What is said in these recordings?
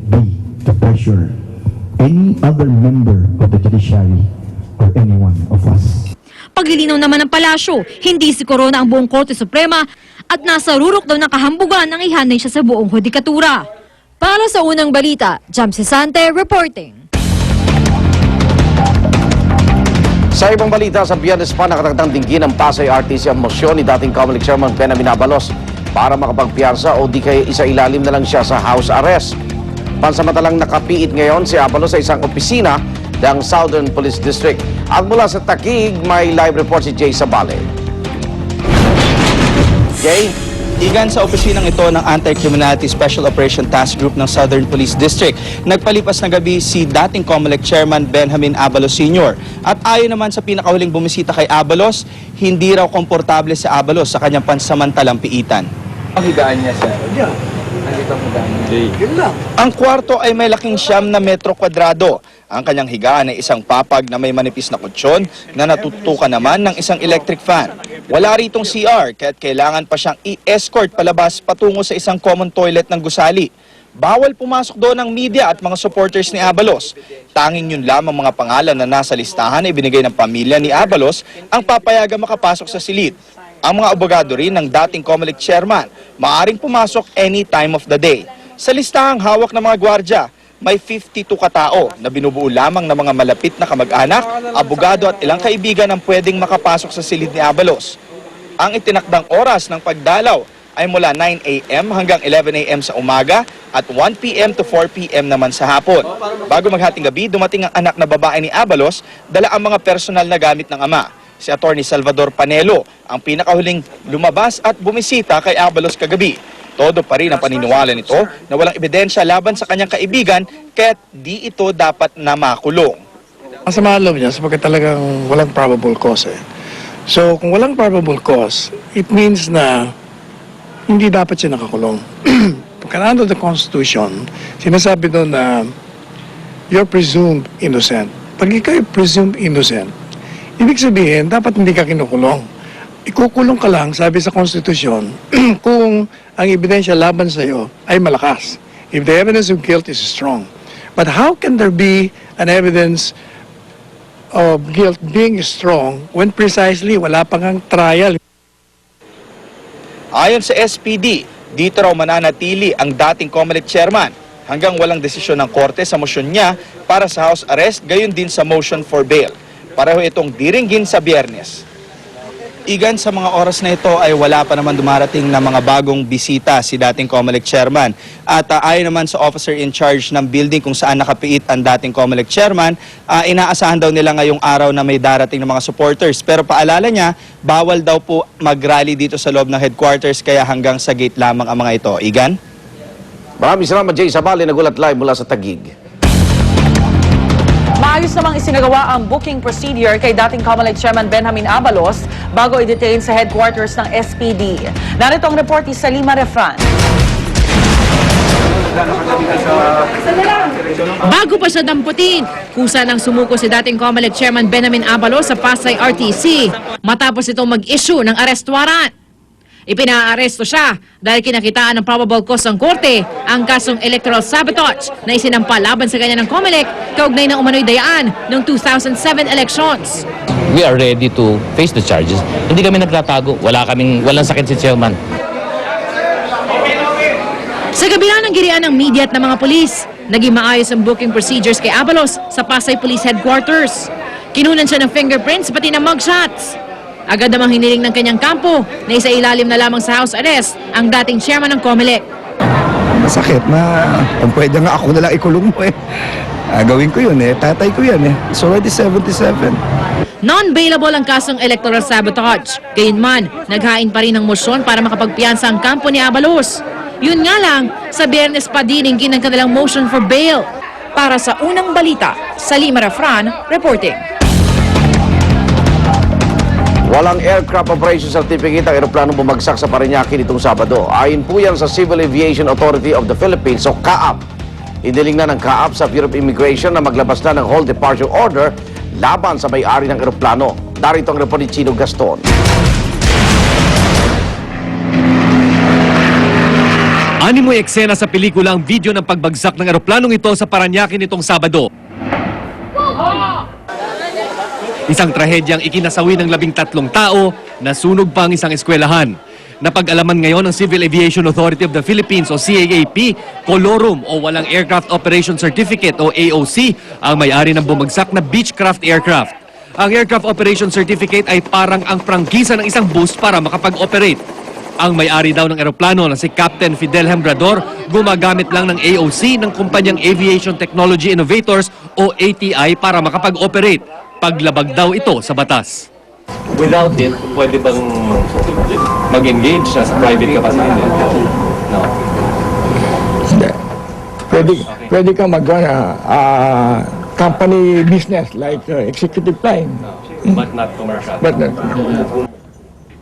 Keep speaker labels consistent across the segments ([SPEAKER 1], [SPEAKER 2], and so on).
[SPEAKER 1] be to pressure any other member of the judiciary or any one of us.
[SPEAKER 2] Paglilinaw naman ng palasyo, hindi si Corona ang buong Korte Suprema at nasa rurok daw ng kahambugan ang ihanay siya sa buong hudikatura. Para sa unang balita, Jam Cesante reporting.
[SPEAKER 3] Sa ibang balita, sa Biyernes pa nakatakdang dinggin ng Pasay RTC ang mosyon ni dating Comelec Chairman Benjamin Abalos para makapagpiyansa o di kaya isa-ilalim na lang siya sa house arrest. Pansamantalang nakapiit ngayon si Abalos sa isang opisina ng Southern Police District. At mula sa Taguig, may live report si Jay Sabale. Jay?
[SPEAKER 4] Igan, sa opisinang ito ng Anti-Criminality Special Operation Task Group ng Southern Police District, nagpalipas na gabi si dating Comelec Chairman Benjamin Abalos Sr. At ayon naman sa pinakahuling bumisita kay Abalos, hindi raw komportable si Abalos sa kanyang pansamantalang piitan.
[SPEAKER 5] Ang higaan niya, sir? Yeah. Nakita mo higaan.
[SPEAKER 4] Ang kwarto ay may laking 9 na metro kwadrado. Ang kanyang higaan ay isang papag na may manipis na kutsyon na natutukan naman ng isang electric fan. Wala ritong CR kaya't kailangan pa siyang i-escort palabas patungo sa isang common toilet ng gusali. Bawal pumasok doon ng media at mga supporters ni Abalos. Tanging yun lamang mga pangalan na nasa listahan ay binigay ng pamilya ni Abalos ang papayagan makapasok sa silid. Ang mga abogado rin ng dating Comelec Chairman maaring pumasok any time of the day. Sa listahang hawak ng mga gwardya, may 52 katao na binubuo lamang ng mga malapit na kamag-anak, abogado at ilang kaibigan ang pwedeng makapasok sa silid ni Abalos. Ang itinakdang oras ng pagdalaw ay mula 9 a.m. hanggang 11 a.m. sa umaga at 1 p.m. to 4 p.m. naman sa hapon. Bago maghating gabi, dumating ang anak na babae ni Abalos, dala ang mga personal na gamit ng ama. Si Atty. Salvador Panelo ang pinakahuling lumabas at bumisita kay Abalos kagabi. Todo pa rin ang paniniwala nito na walang ebidensya laban sa kanyang kaibigan kaya't di ito dapat na makulong.
[SPEAKER 6] Masama loob niya sapagkat talagang walang probable cause eh. So kung walang probable cause, it means na hindi dapat siya nakakulong. Pagka under the Constitution, sinasabi doon na you're presumed innocent. Pag ikaw presumed innocent, ibig sabihin, dapat hindi ka kinukulong. Ikukulong ka lang, sabi sa Constitution, kung ang ebidensya laban sa iyo ay malakas. If the evidence of guilt is strong. But how can there be an evidence of guilt being strong when precisely wala pang ang trial?
[SPEAKER 4] Ayon sa SPD, dito raw mananatili ang dating Comelec Chairman hanggang walang desisyon ng korte sa motion niya para sa house arrest, gayon din sa motion for bail. Pareho itong diringgin sa Biyernes. Igan, sa mga oras na ito ay wala pa naman dumarating na mga bagong bisita si dating Comelec Chairman. At ayon naman sa officer in charge ng building kung saan nakapiit ang dating Comelec Chairman, inaasahan daw nila ngayong araw na may darating ng mga supporters. Pero paalala niya, bawal daw po mag-rally dito sa loob ng headquarters kaya hanggang sa gate lamang ang mga ito. Igan?
[SPEAKER 3] Maraming salamat, Jay Sabale, nagulat live mula sa Taguig.
[SPEAKER 7] Maayos namang isinagawa ang booking procedure kay dating Comelec Chairman Benjamin Abalos bago i-detain sa headquarters ng SPD. Narito ang report ni Salima Refran.
[SPEAKER 2] Bago pa siya damputin, kusa nang sumuko si dating Comelec Chairman Benjamin Abalos sa Pasay RTC matapos itong mag-issue ng arrest warrant. Ipinaaresto siya dahil kinakitaan ng probable cause ng korte ang kasong electoral sabotage na isinampa laban sa kanya ng Comelec kaugnay ng umano'y dayaan ng 2007 elections.
[SPEAKER 8] We are ready to face the charges. Hindi kami nagtatago. Walang sakit si Chairman.
[SPEAKER 2] Sa kabila ng girian ng media at ng mga pulis, naging maayos ang booking procedures kay Abalos sa Pasay Police Headquarters. Kinunan siya ng fingerprints pati ng mugshots. Agad namang hiniling ng kanyang kampo na isa ilalim na lamang sa house arrest ang dating chairman ng Comelec.
[SPEAKER 9] Masakit na kung pwede nga ako na lang ikulong mo eh. Gawin ko yun eh, tatay ko yan eh. It's already 77.
[SPEAKER 2] Non-bailable ang kasong electoral sabotage. Gayunman, naghain pa rin ng motion para makapagpiyansa ang kampo ni Abalos. Yun nga lang, sa Biyernes pa diningin ang kanilang motion for bail. Para sa unang balita, Salima Refran, reporting.
[SPEAKER 3] Walang aircraft operation certificate ang eroplanong bumagsak sa Parañaque nitong Sabado. Ayon po yan sa Civil Aviation Authority of the Philippines o CAAP. Iniling na ng CAAP sa Bureau of Immigration na maglabas na ng hold departure order laban sa may-ari ng eroplano. Darito ang report ni Chino Gaston.
[SPEAKER 10] Animoy eksena sa pelikula ang video ng pagbagsak ng eroplanong ito sa Parañaque nitong Sabado. Isang trahedyang ikinasawi ng 13 tao, nasunog pa ang isang eskwelahan. Napag-alaman ngayon ng Civil Aviation Authority of the Philippines o CAAP, Colorum o Walang Aircraft Operation Certificate o AOC ang may-ari ng bumagsak na Beechcraft aircraft. Ang Aircraft Operation Certificate ay parang ang prangkisa ng isang bus para makapag-operate. Ang may-ari daw ng eroplano na si Captain Fidel Hembrador gumagamit lang ng AOC ng kumpanyang Aviation Technology Innovators o ATI para makapag-operate. Paglabag daw ito sa batas. Without it, pwede bang mag-engage as private capacity? No.
[SPEAKER 6] Hindi. Pwede ka company business like executive flying.
[SPEAKER 10] But not commercial.
[SPEAKER 6] But not.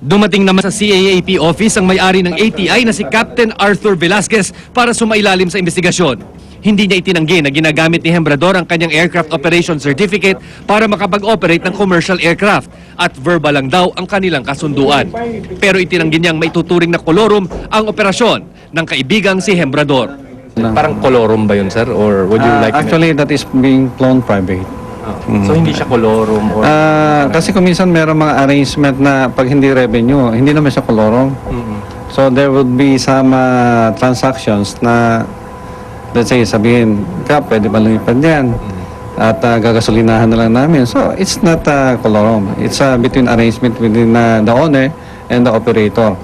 [SPEAKER 10] Dumating naman sa CAAP office ang may-ari ng ATI na si Captain Arthur Velasquez para sumailalim sa investigasyon. Hindi niya itinanggi na ginagamit ni Hembrador ang kanyang Aircraft Operation Certificate para makapag-operate ng commercial aircraft at verbal lang daw ang kanilang kasunduan. Pero itinanggi niyang maituturing na kolorum ang operasyon ng kaibigang si Hembrador.
[SPEAKER 8] Parang kolorum ba yun, sir? Or would you like
[SPEAKER 11] Actually, that is being flown private.
[SPEAKER 8] So hindi siya kolorum or...
[SPEAKER 11] Kasi kung minsan mayroong mga arrangement na pag hindi revenue, hindi naman siya kolorum. So there would be some transactions na, let's say, sabihin ka, pwede ba lumipad yan? At gagasolinahan na lang namin. So it's not kolorum. It's between arrangement within the owner and the operator.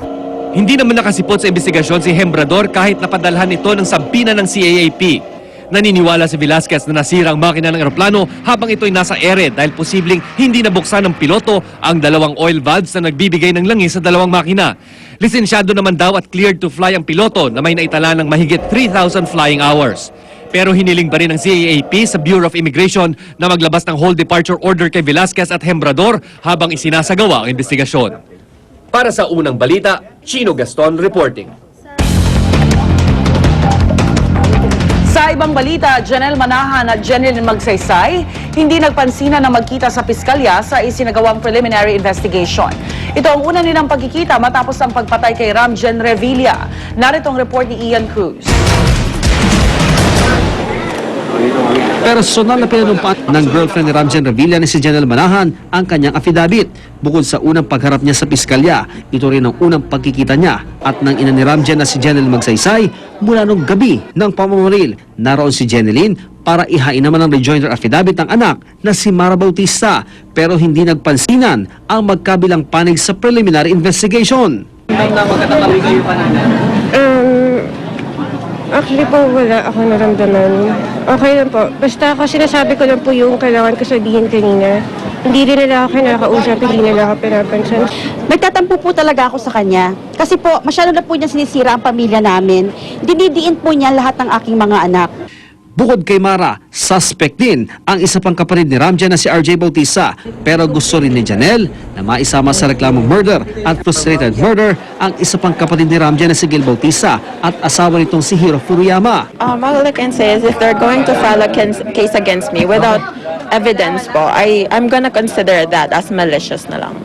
[SPEAKER 10] Hindi naman nakasipot sa investigasyon si Hembrador kahit napadalhan ito ng sampina ng CAAP. Naniniwala si Velasquez na nasira ang makina ng eroplano habang ito'y nasa ere dahil posibleng hindi nabuksan ng piloto ang dalawang oil valves na nagbibigay ng langis sa dalawang makina. Lisensyado naman daw at cleared to fly ang piloto na may naitala ng mahigit 3,000 flying hours. Pero hiniling pa rin ng CAAP sa Bureau of Immigration na maglabas ng whole departure order kay Velasquez at Hembrador habang isinasagawa ang investigasyon. Para sa unang balita, Chino Gaston reporting.
[SPEAKER 7] Sa ibang balita, Janelle Manahan at Jeneline Magsaysay hindi nagpansinan na magkita sa piskalya sa isinagawang preliminary investigation. Ito ang una nilang pagkikita matapos ang pagpatay kay Ramjen Revilla. Narito ang report ni Ian Cruz.
[SPEAKER 12] Personal na pinanumpat ng girlfriend ni Ramjen Revilla ni si Janelle Manahan ang kanyang affidavit. Bukod sa unang pagharap niya sa piskalya, ito rin ang unang pagkikita niya at ng ina ni Ramjen na si Jeneline Magsaysay mula nung gabi ng pamamaril. Naroon si Jeneline para ihain naman ang rejoinder affidavit ng anak na si Mara Bautista pero hindi nagpansinan ang magkabilang panig sa preliminary investigation.
[SPEAKER 13] Actually po, wala ako naramdaman. Okay lang po. Basta ako sinasabi ko lang po yung kailangan ko sabihin kanina. Hindi rin nila ako kinakausap, hindi nila ako pinapansin.
[SPEAKER 14] Nagtatampo po talaga ako sa kanya. Kasi po, masyado na po niya sinisira ang pamilya namin. Dinidiin po niya lahat ng aking mga anak.
[SPEAKER 12] Bukod kay Mara, suspect din ang isa pang kapatid ni Ramjen na si RJ Bautista. Pero gusto rin ni Janelle na maisama sa reklamong murder at frustrated murder ang isa pang kapatid ni Ramjen na si Gil Bautista at asawa nitong si Hiro Furuyama.
[SPEAKER 15] All I can say is if they're going to file a case against me without evidence po, I'm gonna consider that as malicious na lang.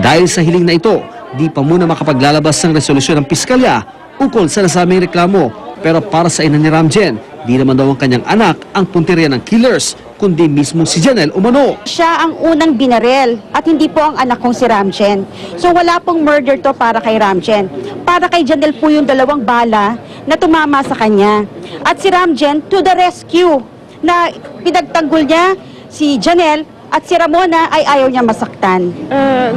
[SPEAKER 12] Dahil sa hiling na ito, di pa muna makapaglalabas ng resolusyon ng piskalya ukol sa nasabing reklamo. Pero para sa ina ni Ramjen, di naman daw ang kanyang anak ang punteriya ng killers, kundi mismo si Janelle umano.
[SPEAKER 14] Siya ang unang binarel at hindi po ang anak kong si Ramjen. So wala pong murder to para kay Ramjen. Para kay Janelle po yung dalawang bala na tumama sa kanya. At si Ramjen to the rescue na pinagtanggol niya si Janelle at si Ramona ay ayaw niya masaktan.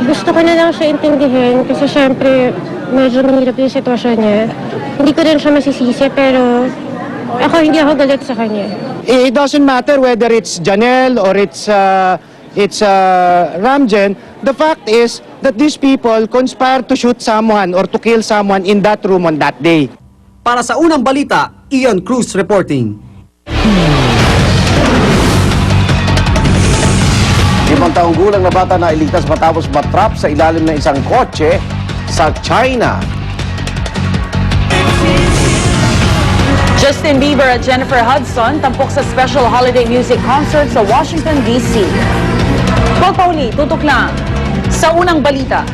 [SPEAKER 13] Gusto ko na lang siya intindihin kasi syempre medyo mahirap yung sitwasyon niya. Hindi ko rin siya masisisi pero hindi ako galit sa kanya.
[SPEAKER 16] It doesn't matter whether it's Janelle or it's Ramjen. The fact is that these people conspired to shoot someone or to kill someone in that room on that day.
[SPEAKER 12] Para sa unang balita, Ian Cruz reporting.
[SPEAKER 3] 5 taong gulang na bata na iligtas matapos matrap sa ilalim ng isang kotse sa China.
[SPEAKER 7] Justin Bieber at Jennifer Hudson tampok sa special holiday music concert sa Washington, D.C. Paul Pauli, tutok lang sa unang balita.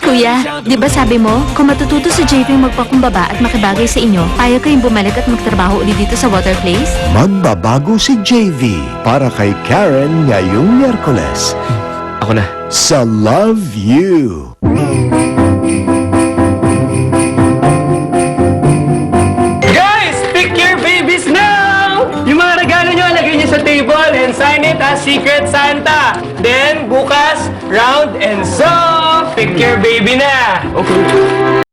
[SPEAKER 13] Kuya, di ba sabi mo, kung matututo si JV magpakumbaba at makibagay sa inyo, payo kayong bumalik at magtrabaho ulit dito sa Water Place?
[SPEAKER 17] Magbabago si JV para kay Karen ngayong Miyerkules
[SPEAKER 10] Ako na.
[SPEAKER 17] sa Love You.
[SPEAKER 5] Guys, pick your babies now! Yung mga regalo nyo, lagay nyo sa table and sign it as Secret Santa. Then, bukas, round and so, pick your baby na! Okay.